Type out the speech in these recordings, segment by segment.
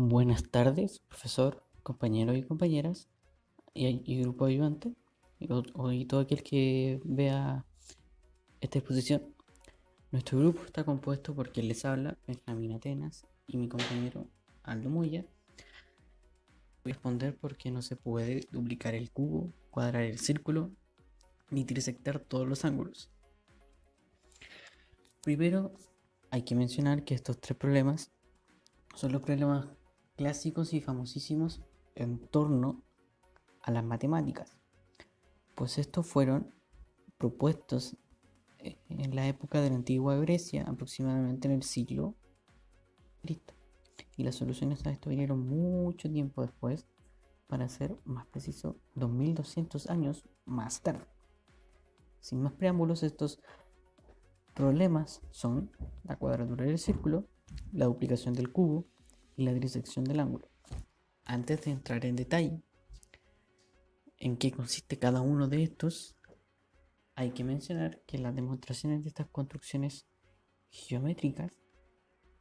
Buenas tardes, profesor, compañeros y compañeras y grupo ayudante y todo aquel que vea esta exposición. Nuestro grupo está compuesto por quien les habla, Benjamín Atenas, y mi compañero Aldo Moya. Voy a responder porque no se puede duplicar el cubo, cuadrar el círculo, ni trisectar todos los ángulos. Primero, hay que mencionar que estos tres problemas son los problemas clásicos y famosísimos en torno a las matemáticas, pues estos fueron propuestos en la época de la antigua Grecia, aproximadamente en el siglo Cristo. Y las soluciones a esto vinieron mucho tiempo después, para ser más preciso, 2200 años más tarde. Sin más preámbulos, estos problemas son la cuadratura del círculo, la duplicación del cubo y la trisección del ángulo. Antes de entrar en detalle en qué consiste cada uno de estos, hay que mencionar que las demostraciones de estas construcciones geométricas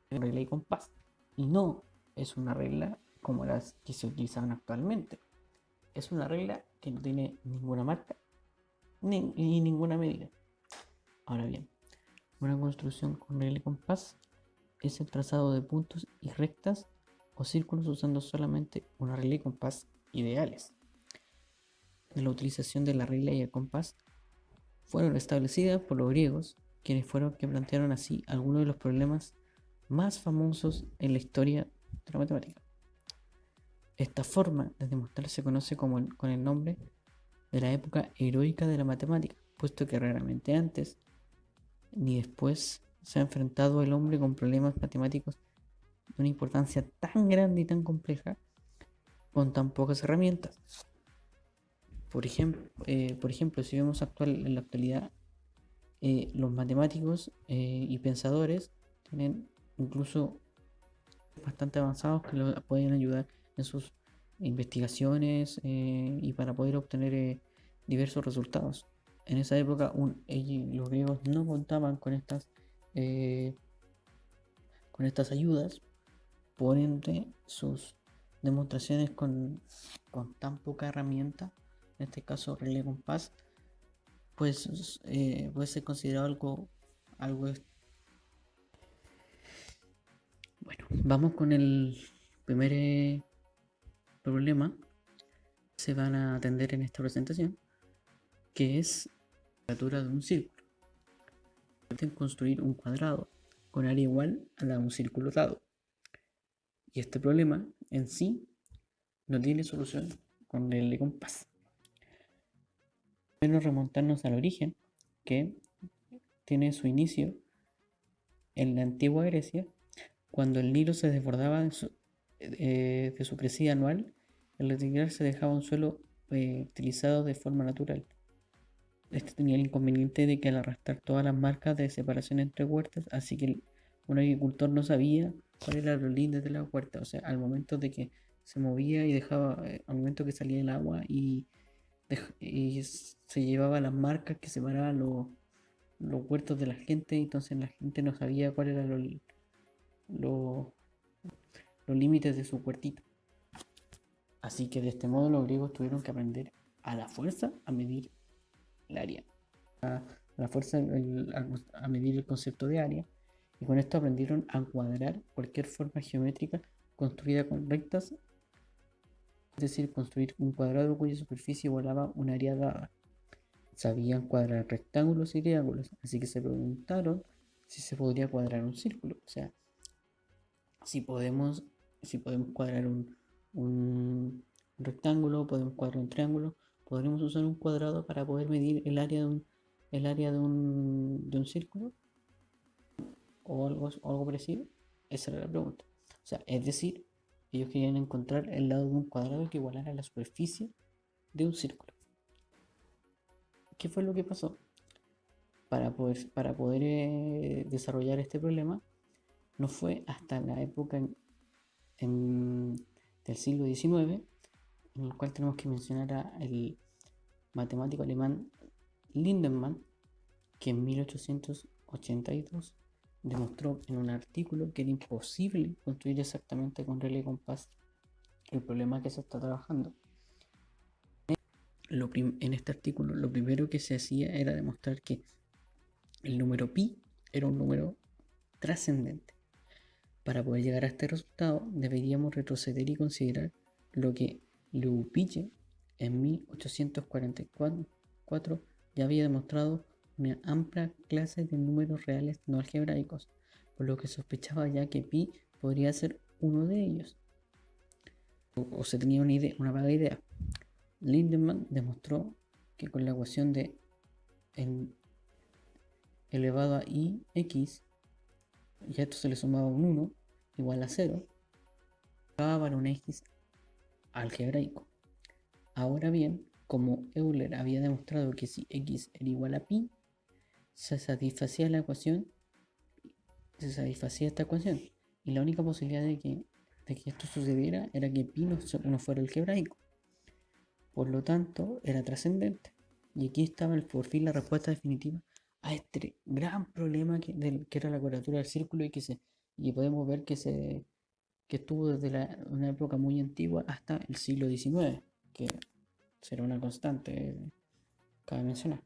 es regla y compás, y no es una regla como las que se utilizan actualmente. Es una regla que no tiene ninguna marca ni ninguna medida. Ahora bien, una construcción con regla y compás es el trazado de puntos y rectas o círculos usando solamente una regla y compás ideales. De la utilización de la regla y el compás fueron establecidas por los griegos, quienes fueron que plantearon así algunos de los problemas más famosos en la historia de la matemática. Esta forma de demostrar se conoce con el nombre de la época heroica de la matemática, puesto que raramente antes ni después se ha enfrentado el hombre con problemas matemáticos de una importancia tan grande y tan compleja con tan pocas herramientas. Por ejemplo, si vemos en la actualidad, los matemáticos y pensadores tienen incluso bastante avanzados que lo pueden ayudar en sus investigaciones y para poder obtener diversos resultados. En esa época los griegos no contaban eh, con estas ayudas, por ende sus demostraciones con tan poca herramienta, en este caso regla compás, pues puede ser considerado algo. Bueno, vamos con el primer problema que se van a atender en esta presentación, que es la cuadratura de un círculo. Pueden construir un cuadrado con área igual a la de un círculo dado. Y este problema en sí no tiene solución con el compás. Podemos remontarnos al origen, que tiene su inicio en la antigua Grecia, cuando el Nilo se desbordaba de su crecida anual. Al retirar se dejaba un suelo utilizado de forma natural. Este tenía el inconveniente de que al arrastrar todas las marcas de separación entre huertas, así que un agricultor no sabía cuál era los límites de la huerta. O sea, al momento de que se movía y dejaba, al momento que salía el agua y se llevaba las marcas que separaban los huertos de la gente, entonces la gente no sabía cuáles eran lo- los límites de su huertito. Así que de este modo los griegos tuvieron que aprender a la fuerza a medir el área. A la fuerza a medir el concepto de área. Y con esto aprendieron a cuadrar cualquier forma geométrica construida con rectas, es decir, construir un cuadrado cuya superficie igualaba un área dada. Sabían cuadrar rectángulos y triángulos, así que se preguntaron si se podría cuadrar un círculo. O sea, si podemos, si podemos cuadrar un rectángulo, podemos cuadrar un triángulo, podremos usar un cuadrado para poder medir el área de un círculo o algo parecido. Esa era la pregunta. O sea, es decir, ellos querían encontrar el lado de un cuadrado que igualara la superficie de un círculo. ¿Qué fue lo que pasó? Para poder desarrollar este problema, no fue hasta la época del siglo XIX, en el cual tenemos que mencionar al matemático alemán Lindemann, que en 1882 demostró en un artículo que era imposible construir exactamente con regla y compás el problema que se está trabajando. En este artículo lo primero que se hacía era demostrar que el número pi era un número trascendente. Para poder llegar a este resultado deberíamos retroceder y considerar lo que Liouville en 1844 ya había demostrado una amplia clase de números reales no algebraicos, por lo que sospechaba ya que pi podría ser uno de ellos, o se tenía una vaga idea. Lindemann demostró que con la ecuación de n elevado a ix, y a esto se le sumaba un 1 igual a 0, daba para un x algebraico. Ahora bien, como Euler había demostrado que si x era igual a pi, se satisfacía esta ecuación. Y la única posibilidad de que esto sucediera era que pi no fuera algebraico. Por lo tanto, era trascendente. Y aquí estaba por fin la respuesta definitiva a este gran problema que era la cuadratura del círculo y podemos ver que estuvo desde una época muy antigua hasta el siglo XIX, que será una constante, cabe mencionar.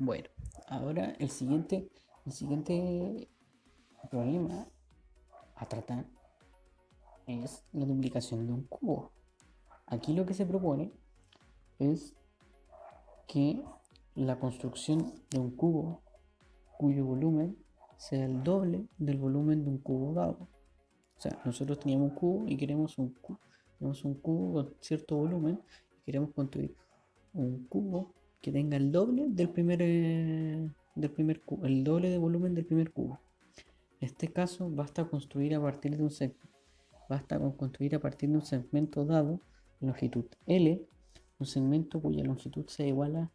Bueno, ahora el siguiente problema a tratar es la duplicación de un cubo. Aquí lo que se propone es que la construcción de un cubo cuyo volumen sea el doble del volumen de un cubo dado. O sea, nosotros teníamos un cubo y queremos un cubo con cierto volumen y queremos construir un cubo que tenga el doble del primer cubo, el doble de volumen del primer cubo. En este caso basta con construir a partir de un segmento dado, longitud L, un segmento cuya longitud sea igual a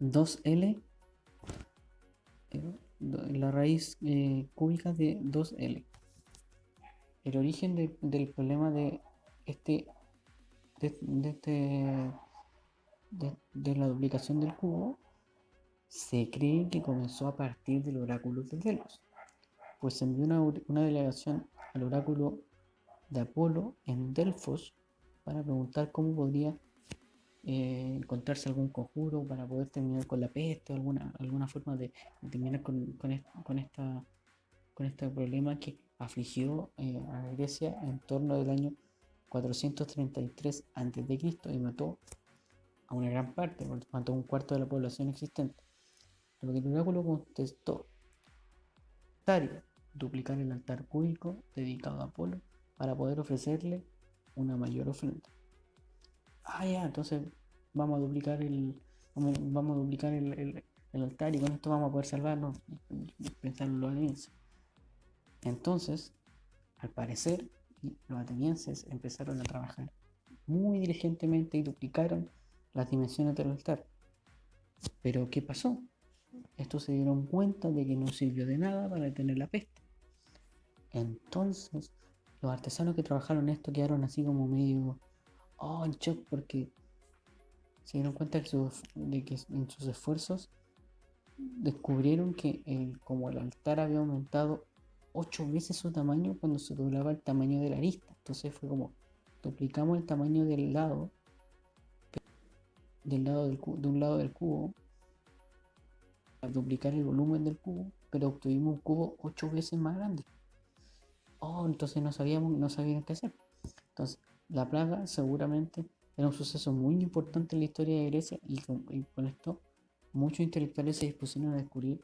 2L, la raíz cúbica de 2L. El origen del problema de la duplicación del cubo se cree que comenzó a partir del oráculo de Delos, pues se envió una delegación al oráculo de Apolo en Delfos para preguntar cómo podría encontrarse algún conjuro para poder terminar con la peste o alguna forma de terminar con este problema que afligió a Grecia en torno del año 433 a.C. y mató a una gran parte, mató a un cuarto de la población existente. Lo que el oráculo contestó: necesario duplicar el altar cúbico dedicado a Apolo para poder ofrecerle una mayor ofrenda. Ya, entonces vamos a duplicar el altar y con esto vamos a poder salvarnos, pensaron los atenienses. Entonces, al parecer, los atenienses empezaron a trabajar muy diligentemente y duplicaron las dimensiones del altar. Pero ¿qué pasó? Estos se dieron cuenta de que no sirvió de nada para detener la peste. Entonces, los artesanos que trabajaron esto quedaron así como medio en shock, porque se dieron cuenta de que en sus esfuerzos descubrieron que como el altar había aumentado 8 veces su tamaño cuando se doblaba el tamaño de la arista. Entonces fue como, duplicamos el tamaño de un lado del cubo, para duplicar el volumen del cubo, pero obtuvimos un cubo 8 veces más grande. Entonces no sabían qué hacer. Entonces, la plaga seguramente era un suceso muy importante en la historia de Grecia y con esto muchos intelectuales se dispusieron a descubrir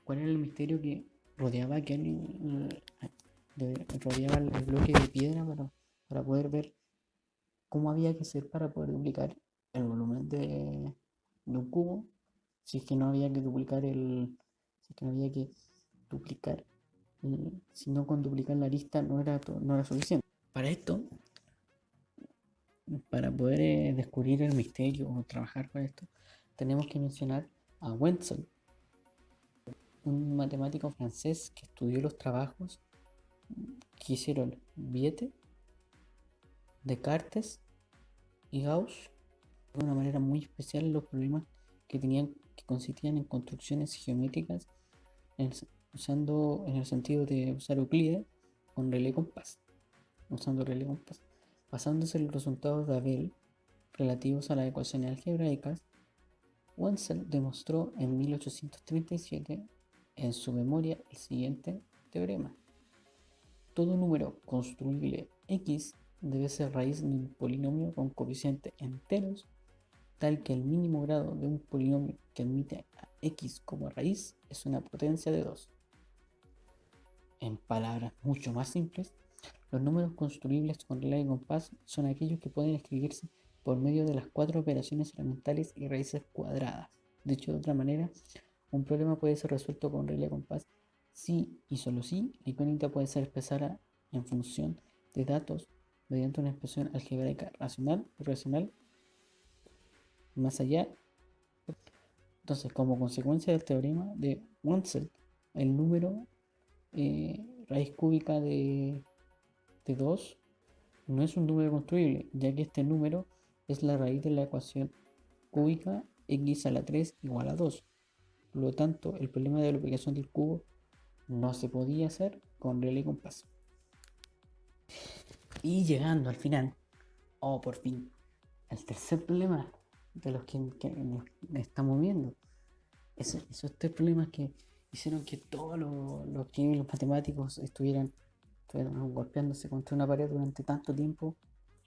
cuál era el misterio que rodeaba el bloque de piedra para poder ver cómo había que hacer para poder duplicar el volumen de un cubo, si es que no había que duplicar si no con duplicar la arista no era suficiente. Para esto, para poder descubrir el misterio o trabajar con esto, tenemos que mencionar a Wenzel, un matemático francés que estudió los trabajos que hicieron Viete, Descartes y Gauss de una manera muy especial los problemas que consistían en construcciones geométricas en, usando en el sentido de usar Euclides con relé compás, usando relé compás, basándose en los resultados de Abel relativos a las ecuaciones algebraicas. Wenzel demostró en 1837 en su memoria el siguiente teorema: todo número construible x debe ser raíz de un polinomio con coeficientes enteros, tal que el mínimo grado de un polinomio que admite a x como raíz es una potencia de 2. En palabras mucho más simples, los números construibles con regla de compás son aquellos que pueden escribirse por medio de las 4 operaciones elementales y raíces cuadradas. Dicho de otra manera, un problema puede ser resuelto con regla de compás si y solo si la incógnita puede ser expresada en función de datos mediante una expresión algebraica racional o irracional más allá. Entonces, como consecuencia del teorema de Wenzel, el número raíz cúbica de 2 no es un número construible, ya que este número es la raíz de la ecuación cúbica x a la 3 igual a 2. Por lo tanto, el problema de la aplicación del cubo no se podía hacer con regla y compás. Y llegando al final, por fin, el tercer problema de los que estamos viendo. Esos tres problemas que hicieron que todos los químicos, los matemáticos estuvieran golpeándose contra una pared durante tanto tiempo,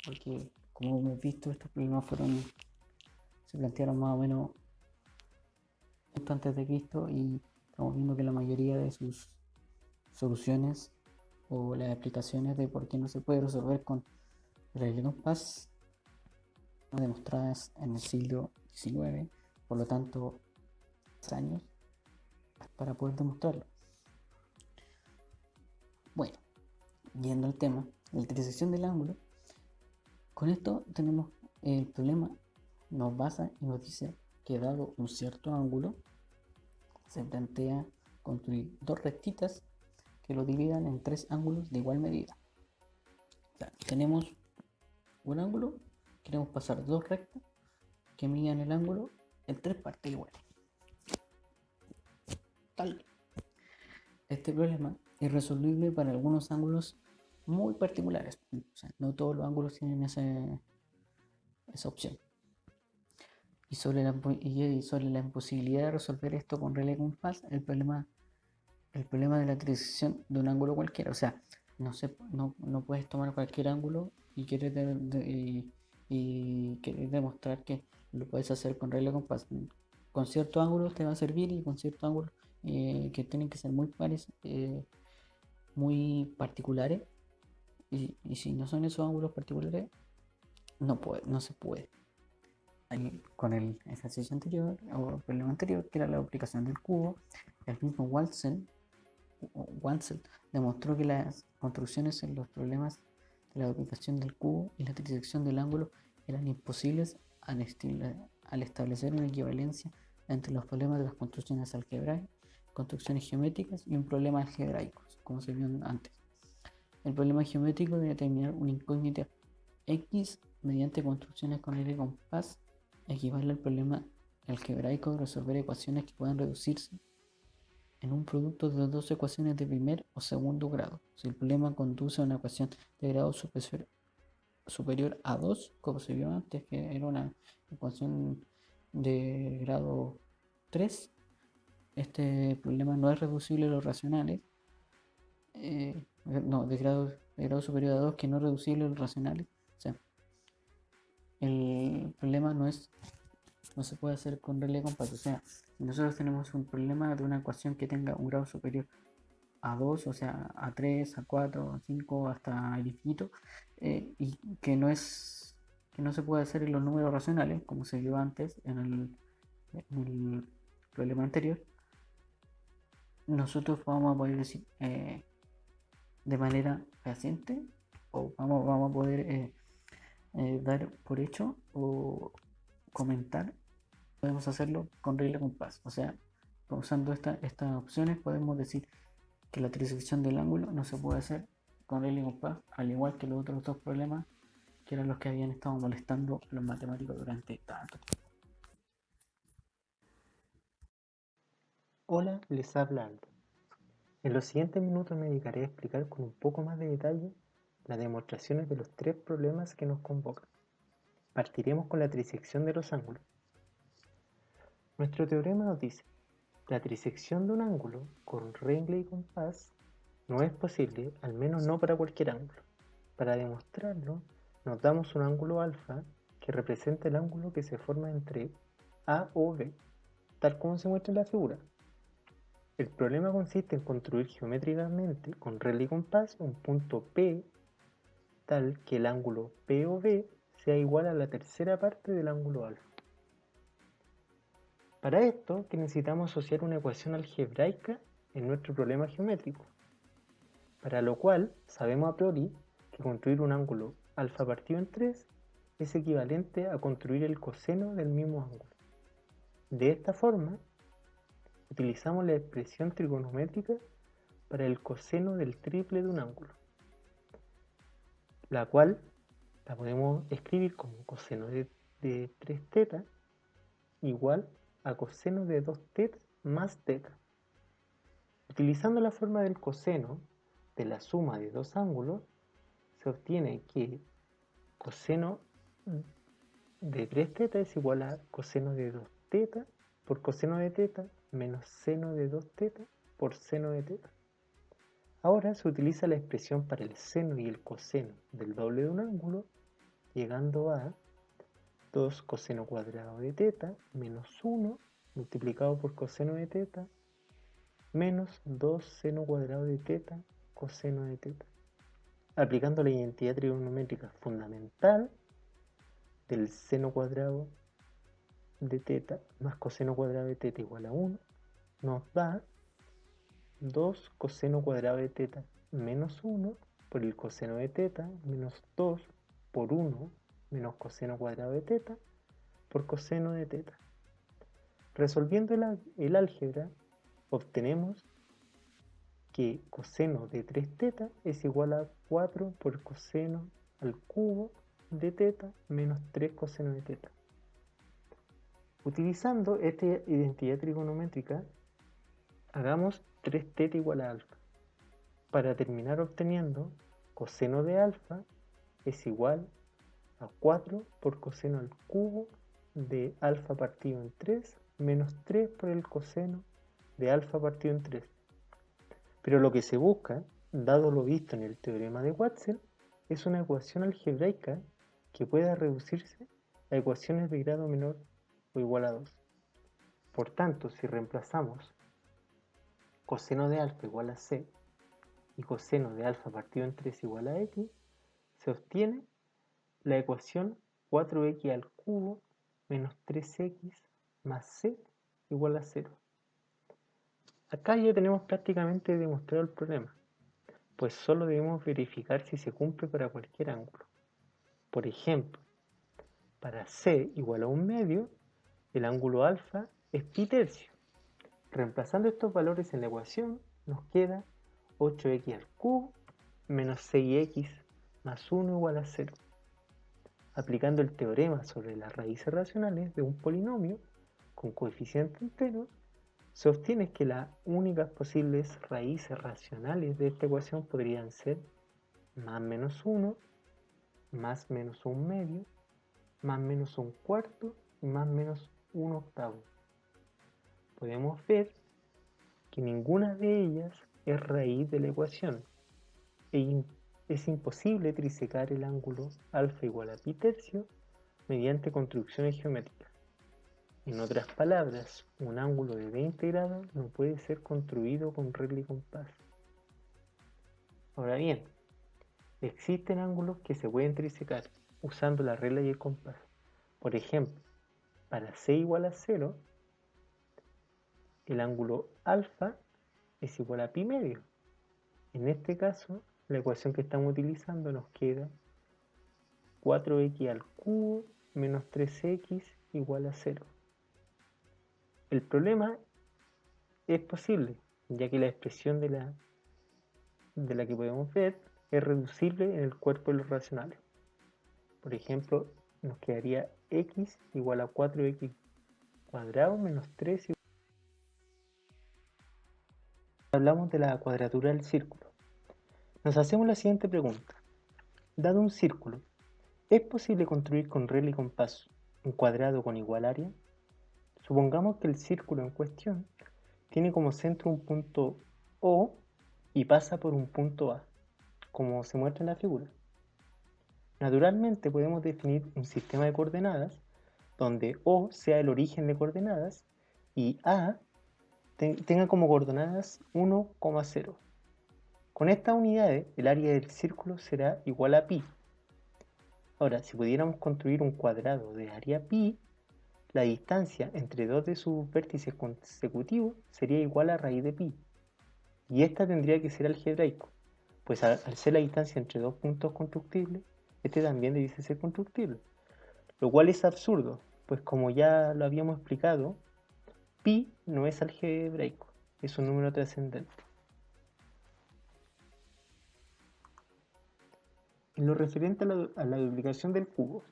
porque como hemos visto, estos problemas se plantearon más o menos antes de Cristo, y estamos viendo que la mayoría de sus soluciones o las explicaciones de por qué no se puede resolver con regla y compás demostradas en el siglo XIX, por lo tanto años para poder demostrarlo. Bueno, yendo al tema, la intersección del ángulo, con esto tenemos el problema, nos basa y nos dice que dado un cierto ángulo, se plantea construir dos rectitas que lo dividan en tres ángulos de igual medida. O sea, tenemos un ángulo, queremos pasar dos rectas que midan el ángulo en tres partes iguales. Tal. Este problema es resoluble para algunos ángulos muy particulares. O sea, no todos los ángulos tienen esa opción. Y sobre la imposibilidad de resolver esto con regla y compás, el problema de la intersección de un ángulo cualquiera. O sea, no puedes tomar cualquier ángulo y querer demostrar que lo puedes hacer con regla y compás. Con ciertos ángulos te va a servir, y con ciertos ángulos que tienen que ser muy particulares, y si no son esos ángulos particulares, no se puede. Con el ejercicio anterior o el problema anterior, que era la aplicación del cubo, el mismo Wenzel demostró que las construcciones en los problemas de la aplicación del cubo y la intersección del ángulo eran imposibles al establecer una equivalencia entre los problemas de las construcciones algebraicas, construcciones geométricas y un problema algebraico, como se vio antes. El problema geométrico de determinar una incógnita x mediante construcciones con regla y compás equivale al problema algebraico de resolver ecuaciones que puedan reducirse en un producto de dos ecuaciones de primer o segundo grado. Si el problema conduce a una ecuación de grado superior a 2, como se vio antes, que era una ecuación de grado 3, este problema no es reducible a los racionales. De grado superior a 2, que no es reducible a los racionales. O sea, el problema no se puede hacer con regla de compás. O sea, si nosotros tenemos un problema de una ecuación que tenga un grado superior a 2, o sea, a 3, a 4, a 5, hasta el infinito, y que no se puede hacer en los números racionales, como se vio antes en el problema anterior, nosotros vamos a poder decir de manera fehaciente, o vamos a poder dar por hecho o comentar, podemos hacerlo con regla de compás. O sea, usando estas opciones podemos decir que la intersección del ángulo no se puede hacer con regla y compás, al igual que los otros dos problemas que eran los que habían estado molestando a los matemáticos durante tanto tiempo. Hola, les habla Aldo. En los siguientes minutos me dedicaré a explicar con un poco más de detalle las demostraciones de los tres problemas que nos convocan. Partiremos con la trisección de los ángulos. Nuestro teorema nos dice: la trisección de un ángulo con regla y compás no es posible, al menos no para cualquier ángulo. Para demostrarlo, nos damos un ángulo alfa que representa el ángulo que se forma entre A o B, tal como se muestra en la figura. El problema consiste en construir geométricamente con regla y compás un punto P tal que el ángulo POV sea igual a la tercera parte del ángulo alfa. Para esto, que necesitamos asociar una ecuación algebraica en nuestro problema geométrico, para lo cual sabemos a priori que construir un ángulo alfa partido en 3 es equivalente a construir el coseno del mismo ángulo. De esta forma, utilizamos la expresión trigonométrica para el coseno del triple de un ángulo, la cual la podemos escribir como coseno de 3 teta igual a coseno de 2 teta más teta. Utilizando la forma del coseno de la suma de dos ángulos, se obtiene que coseno de 3 teta es igual a coseno de 2 teta por coseno de teta menos seno de 2 teta por seno de teta. Ahora se utiliza la expresión para el seno y el coseno del doble de un ángulo, llegando a 2 coseno cuadrado de teta menos 1 multiplicado por coseno de teta menos 2 seno cuadrado de teta coseno de teta. Aplicando la identidad trigonométrica fundamental del seno cuadrado de teta más coseno cuadrado de teta igual a 1, nos da 2 coseno cuadrado de teta menos 1 por el coseno de teta menos 2 por 1 menos coseno cuadrado de teta por coseno de teta. Resolviendo el álgebra, obtenemos que coseno de 3 teta es igual a 4 por coseno al cubo de teta menos 3 coseno de teta. Utilizando esta identidad trigonométrica, hagamos 3 teta igual a alfa, para terminar obteniendo coseno de alfa es igual a 4 por coseno al cubo de alfa partido en 3 menos 3 por el coseno de alfa partido en 3. Pero lo que se busca, dado lo visto en el teorema de Watson, es una ecuación algebraica que pueda reducirse a ecuaciones de grado menor o igual a 2. Por tanto, si reemplazamos coseno de alfa igual a c y coseno de alfa partido en 3 igual a x, se obtiene la ecuación 4x al cubo menos 3x más c igual a 0. Acá ya tenemos prácticamente demostrado el problema, pues solo debemos verificar si se cumple para cualquier ángulo. Por ejemplo, para c igual a 1 medio, el ángulo alfa es pi tercio. Reemplazando estos valores en la ecuación, nos queda 8x al cubo menos 6x más 1 igual a 0. Aplicando el teorema sobre las raíces racionales de un polinomio con coeficiente entero, se obtiene que las únicas posibles raíces racionales de esta ecuación podrían ser más menos 1, más menos 1 medio, más menos 1 cuarto y más menos 1 octavo. Podemos ver que ninguna de ellas es raíz de la ecuación e es imposible trisecar el ángulo alfa igual a pi tercio mediante construcciones geométricas. En otras palabras, un ángulo de 20 grados no puede ser construido con regla y compás. Ahora bien, existen ángulos que se pueden trisecar usando la regla y el compás. Por ejemplo, para c igual a 0, el ángulo alfa es igual a pi medio. En este caso, la ecuación que estamos utilizando nos queda 4x al cubo menos 3x igual a 0. El problema es posible, ya que la expresión de la que podemos ver es reducible en el cuerpo de los racionales. Por ejemplo, nos quedaría x igual a 4x cuadrado menos 3. Hablamos de la cuadratura del círculo. Nos hacemos la siguiente pregunta. Dado un círculo, ¿es posible construir con regla y compás un cuadrado con igual área? Supongamos que el círculo en cuestión tiene como centro un punto O y pasa por un punto A, como se muestra en la figura. Naturalmente podemos definir un sistema de coordenadas donde O sea el origen de coordenadas y A tenga como coordenadas 1,0. Con estas unidades, el área del círculo será igual a pi. Ahora, si pudiéramos construir un cuadrado de área pi, la distancia entre dos de sus vértices consecutivos sería igual a raíz de pi. Y esta tendría que ser algebraico, pues al ser la distancia entre dos puntos constructibles, este también debiese ser constructible. Lo cual es absurdo, pues como ya lo habíamos explicado, pi no es algebraico, es un número trascendente. En lo referente a la duplicación del cubo,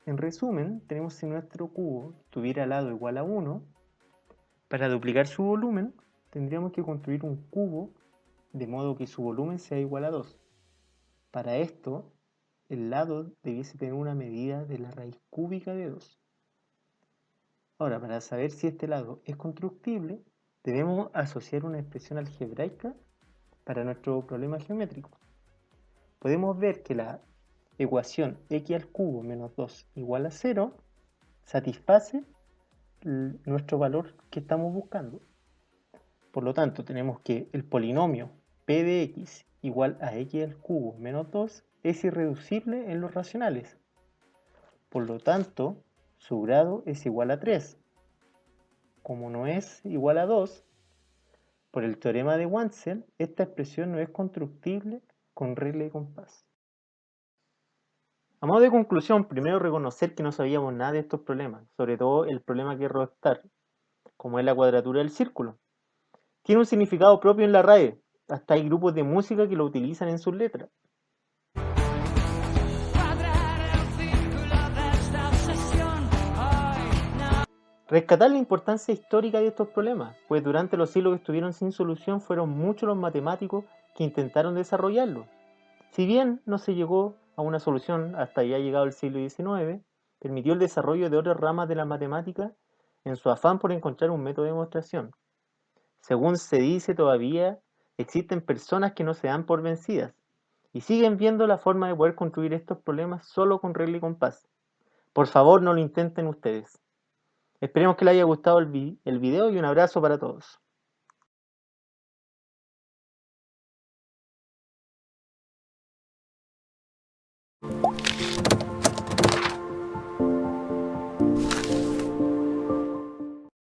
en resumen, tenemos si nuestro cubo tuviera lado igual a 1, para duplicar su volumen tendríamos que construir un cubo de modo que su volumen sea igual a 2. Para esto, el lado debiese tener una medida de la raíz cúbica de 2. Ahora, para saber si este lado es constructible, debemos asociar una expresión algebraica para nuestro problema geométrico. Podemos ver que la ecuación x al cubo menos 2 igual a 0 satisface nuestro valor que estamos buscando. Por lo tanto, tenemos que el polinomio p de x igual a x al cubo menos 2 es irreducible en los racionales. Por lo tanto, su grado es igual a 3. Como no es igual a 2, por el teorema de Wansel, esta expresión no es constructible con regla y compás. A modo de conclusión, primero reconocer que no sabíamos nada de estos problemas, sobre todo el problema que es restar, como es la cuadratura del círculo. Tiene un significado propio en la RAE, hasta hay grupos de música que lo utilizan en sus letras. Rescatar la importancia histórica de estos problemas, pues durante los siglos que estuvieron sin solución fueron muchos los matemáticos que intentaron desarrollarlo. Si bien no se llegó a una solución hasta ya llegado el siglo XIX, permitió el desarrollo de otras ramas de la matemática en su afán por encontrar un método de demostración. Según se dice, todavía existen personas que no se dan por vencidas y siguen viendo la forma de poder construir estos problemas solo con regla y compás. Por favor, no lo intenten ustedes. Esperemos que les haya gustado el video y un abrazo para todos.